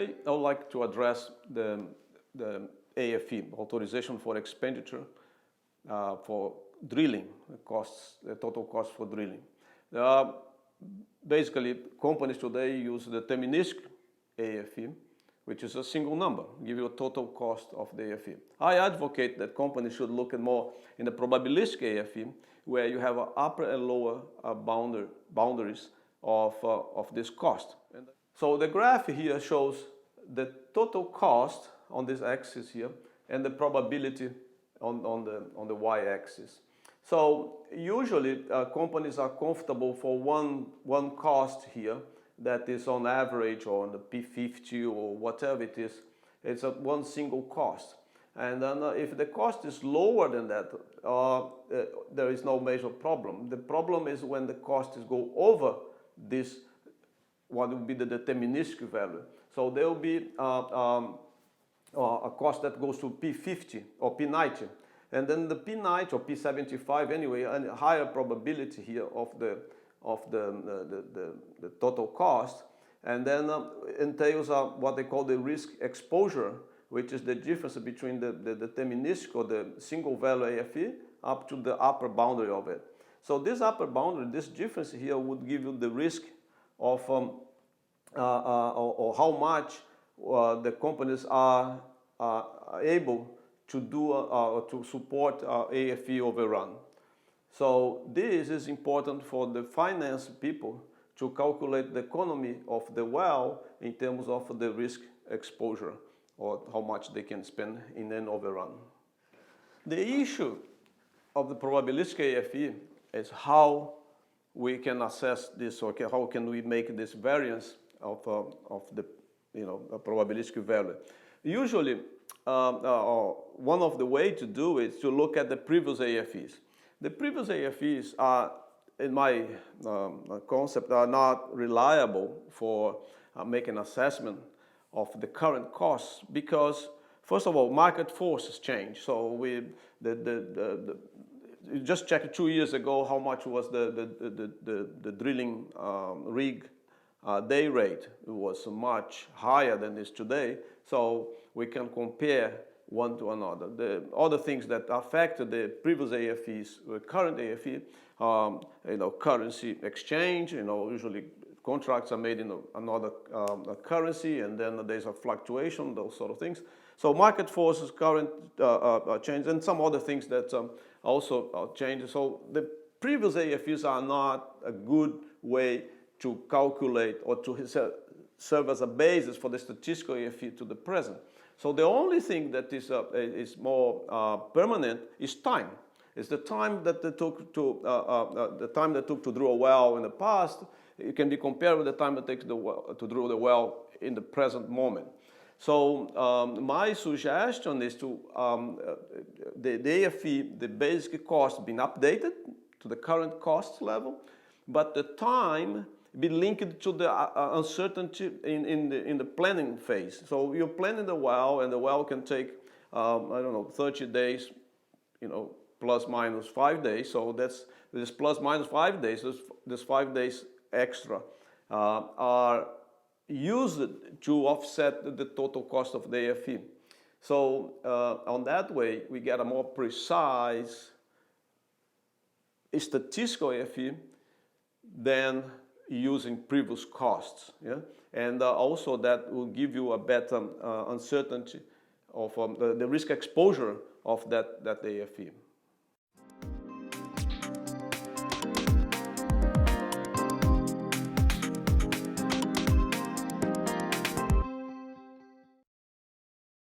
Today, I would like to address the AFE, Authorization for Expenditure for drilling, the total cost for drilling. Basically, companies today use the deterministic AFE, which is a single number, give you a total cost of the AFE. I advocate that companies should look at more in the probabilistic AFE, where you have upper and lower boundaries of this cost. So the graph here shows the total cost on this axis here and the probability on the y-axis. So usually companies are comfortable for one cost here that is on average or on the P50 or whatever it is. It's one single cost. And then if the cost is lower than that, there is no major problem. The problem is when the costs go over this, what would be the deterministic value. So there will be a cost that goes to P50 or P90. And then the P90 or P75 anyway, a higher probability here of the total cost, and then entails what they call the risk exposure, which is the difference between the deterministic or the single value AFE up to the upper boundary of it. So this upper boundary, this difference here would give you the risk of or how much the companies are able to do to support AFE overrun. So this is important for the finance people to calculate the economy of the well in terms of the risk exposure or how much they can spend in an overrun. The issue of the probabilistic AFE is how we can assess this, or how can we make this variance of the a probabilistic value. Usually, one of the ways to do it is to look at the previous AFEs. The previous AFEs are, in my concept, are not reliable for making assessment of the current costs because, first of all, market forces change. So you just checked 2 years ago how much was the drilling rig day rate. It was much higher than it is today. So we can compare one to another. The other things that affect the previous AFEs, the current AFE, currency exchange. Usually contracts are made in another currency, and then there's a fluctuation, those sort of things. So market forces, current change, and some other things that also change. So the previous AFEs are not a good way to calculate or to serve as a basis for the statistical AFE to the present. So the only thing that is more permanent is time. It's the time that it took to drill a well in the past. It can be compared with the time it takes to drill the well in the present moment. So my suggestion is to the AFE, the basic cost, being updated to the current cost level, but the time be linked to the uncertainty in the planning phase. So you're planning the well, and the well can take, 30 days, plus minus 5 days. So that's this plus minus 5 days, this 5 days extra are used to offset the total cost of the AFE. So on that way, we get a more precise statistical AFE than using previous costs, and also that will give you a better uncertainty of the risk exposure of that AFE.